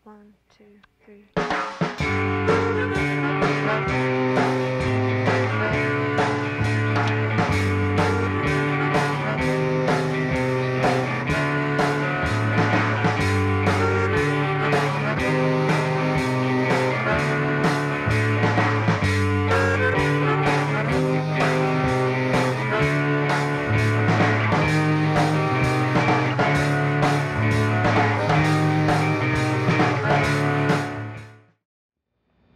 1, 2, 3.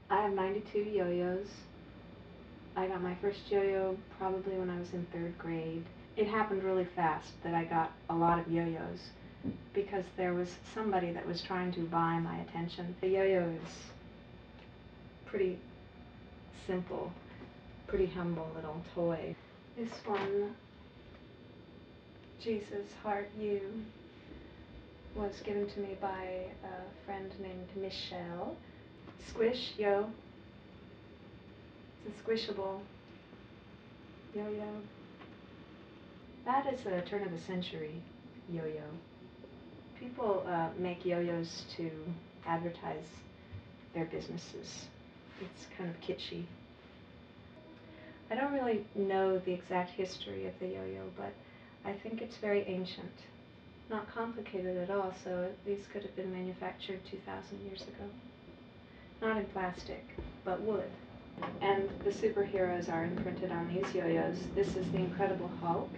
I have 92 yo-yos. I got my first yo-yo probably when I was in 3rd grade. It happened really fast that I got a lot of yo-yos because there was somebody that was trying to buy my attention. The yo-yo is pretty simple, pretty humble little toy. This one, Jesus Heart You, was given to me by a friend named Michelle. Squish, yo. It's a squishable yo-yo. That is a turn of the century yo-yo. People make yo-yos to advertise their businesses. It's kind of kitschy. I don't really know the exact history of the yo-yo, but I think it's very ancient. Not complicated at all, so these could have been manufactured 2,000 years ago. Not in plastic, but wood. And the superheroes are imprinted on these yo-yos. This is the Incredible Hulk.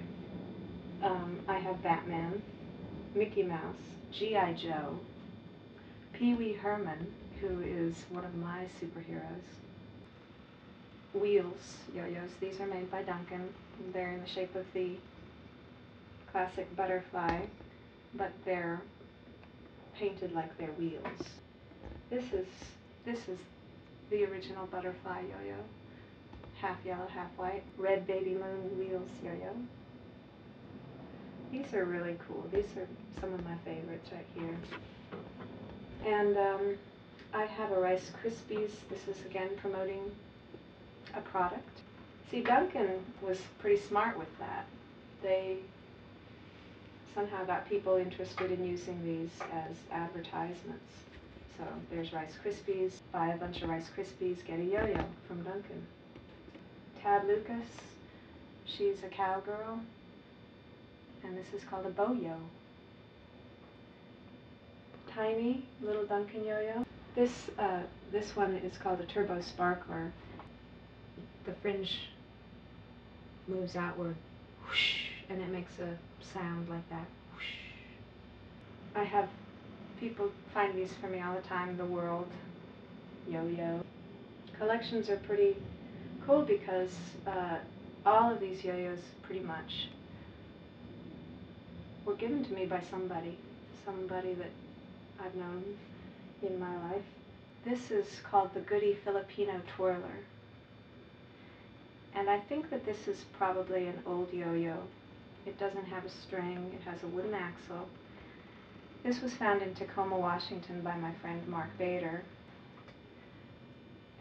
I have Batman, Mickey Mouse, G.I. Joe, Pee Wee Herman, who is one of my superheroes. Wheels yo-yos. These are made by Duncan. They're in the shape of the classic butterfly, but they're painted like they're wheels. This is the original butterfly yo-yo. Half yellow, half white. Red baby moon wheels yo-yo. These are really cool. These are some of my favorites right here. And I have a Rice Krispies. This is again promoting a product. See, Duncan was pretty smart with that. They somehow got people interested in using these as advertisements. So there's Rice Krispies. Buy a bunch of Rice Krispies, get a yo-yo from Duncan. Tad Lucas, she's a cowgirl, and this is called a bo-yo. Tiny little Duncan yo-yo. This one is called a turbo sparkler. The fringe moves outward, whoosh, and it makes a sound like that. Whoosh. I have people find these for me all the time. The World yo-yo. Collections are pretty cool because all of these yo-yos pretty much were given to me by somebody that I've known in my life. This is called the Goody Filipino Twirler. And I think that this is probably an old yo-yo. It doesn't have a string, it has a wooden axle. This was found in Tacoma, Washington by my friend Mark Bader.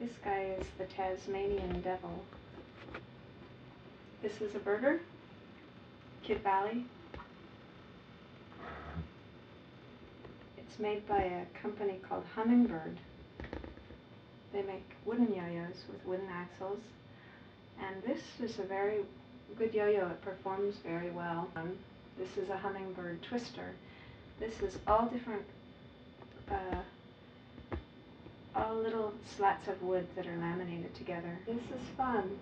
This guy is the Tasmanian Devil. This is a burger, Kid Valley. It's made by a company called Hummingbird. They make wooden yo-yos with wooden axles. And this is a very good yo-yo. It performs very well. This is a Hummingbird Twister. This is all different, all little slats of wood that are laminated together. This is fun.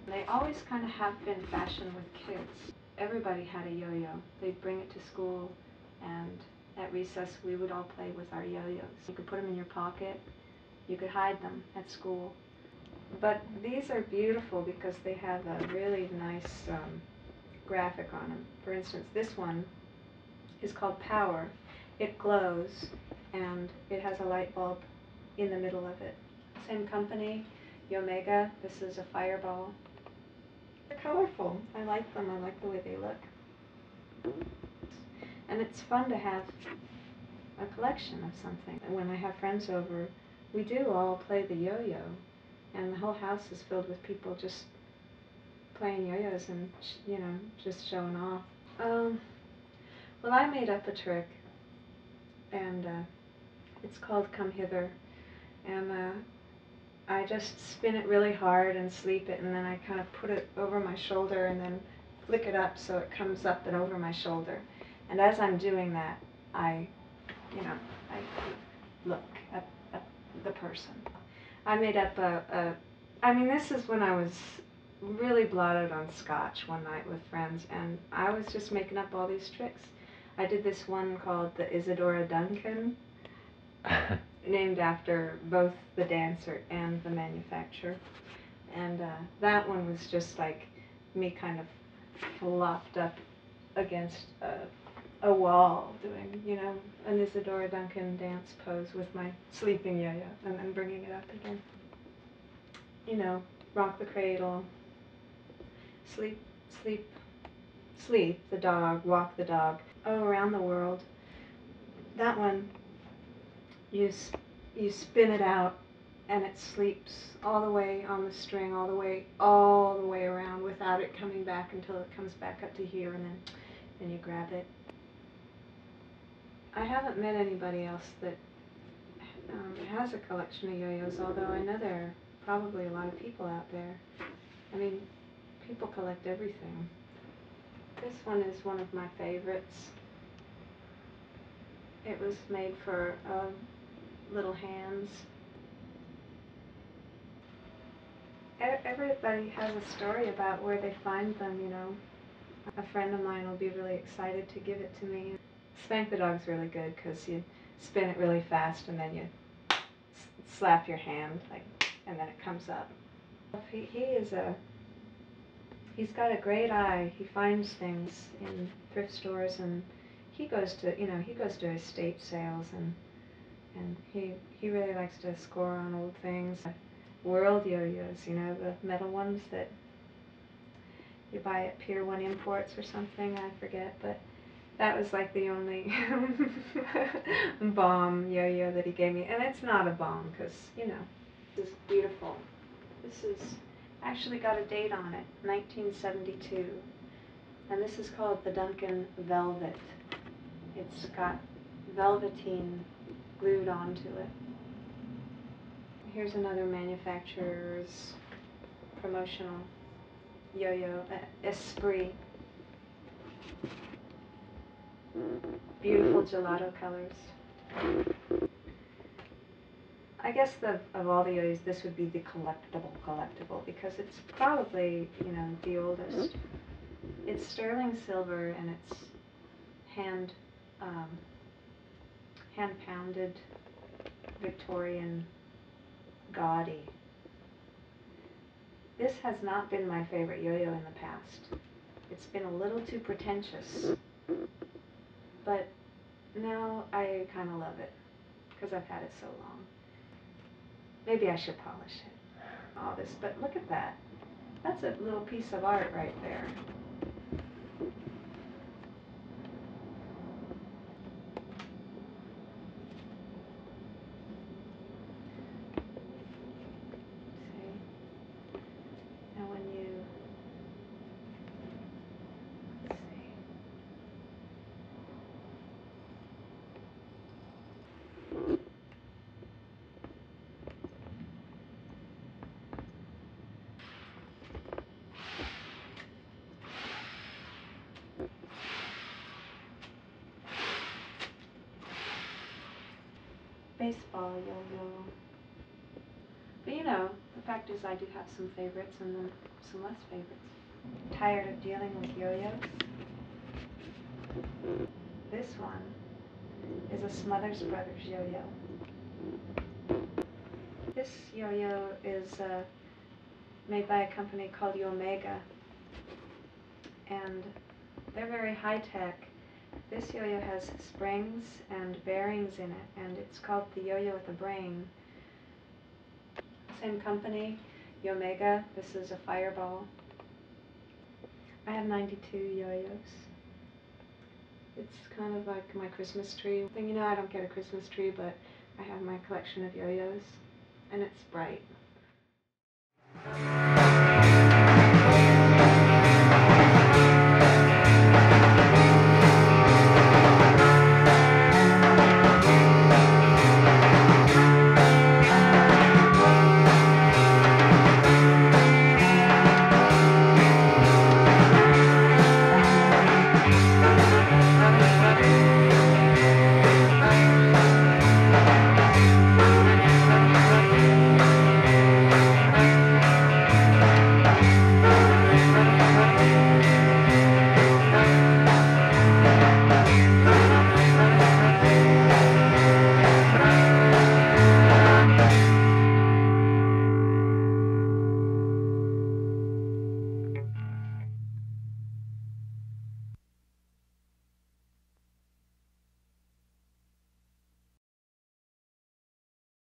They always kind of have been fashioned with kids. Everybody had a yo-yo. They'd bring it to school, and at recess we would all play with our yo-yos. You could put them in your pocket. You could hide them at school. But these are beautiful because they have a really nice graphic on them. For instance, this one is called Power. It glows, and it has a light bulb in the middle of it. Same company, Yomega. This is a fireball. They're colorful. I like them. I like the way they look. And it's fun to have a collection of something. And when I have friends over, we do all play the yo-yo. And the whole house is filled with people just playing yo-yos and, you know, just showing off. Well, I made up a trick, and It's called Come Hither, and I just spin it really hard and sleep it, and then I kind of put it over my shoulder and then flick it up so it comes up and over my shoulder. And as I'm doing that, I look at the person. I made up I mean, this is when I was really blotted on scotch one night with friends, and I was just making up all these tricks. I did this one called the Isadora Duncan, named after both the dancer and the manufacturer. And that one was just like me kind of flopped up against a wall doing, you know, an Isadora Duncan dance pose with my sleeping yo-yo and then bringing it up again. You know, rock the cradle, sleep, sleep, sleep, the dog, walk the dog. Oh, around the world. That one, you spin it out and it sleeps all the way on the string, all the way around without it coming back until it comes back up to here, and then you grab it. I haven't met anybody else that has a collection of yo-yos, although I know there are probably a lot of people out there. I mean, people collect everything. This one is one of my favorites. It was made for little hands. Everybody has a story about where they find them, you know. A friend of mine will be really excited to give it to me. Spank the Dog's really good because you spin it really fast and then you slap your hand, like, and then it comes up. He's got a great eye. He finds things in thrift stores, and he goes to estate sales, and he really likes to score on old things. World yo-yos, you know, the metal ones that you buy at Pier 1 Imports or something, I forget, but that was like the only bomb yo-yo that he gave me. And it's not a bomb because, you know, this is beautiful. This is actually got a date on it, 1972. And this is called the Duncan Velvet. It's got velveteen glued onto it. Here's another manufacturer's promotional yo-yo, Esprit. Beautiful gelato colors. I guess of all the yo-yos, this would be the collectible, because it's probably, you know, the oldest. It's sterling silver, and it's hand pounded Victorian gaudy. This has not been my favorite yo-yo in the past. It's been a little too pretentious, but now I kind of love it because I've had it so long. Maybe I should polish it, all this, but look at that. That's a little piece of art right there. See? Now when you, let's see. Baseball yo-yo. But you know, the fact is I do have some favorites and then some less favorites. Tired of dealing with yo-yos? This one is a Smothers Brothers yo-yo. This yo-yo is made by a company called Yomega, and they're very high-tech. This yo-yo has springs and bearings in it, and it's called the yo-yo with a brain. Same company, Yomega. This is a Fireball. I have 92 yo-yos. It's kind of like my Christmas tree. You know, I don't get a Christmas tree, but I have my collection of yo-yos, and it's bright.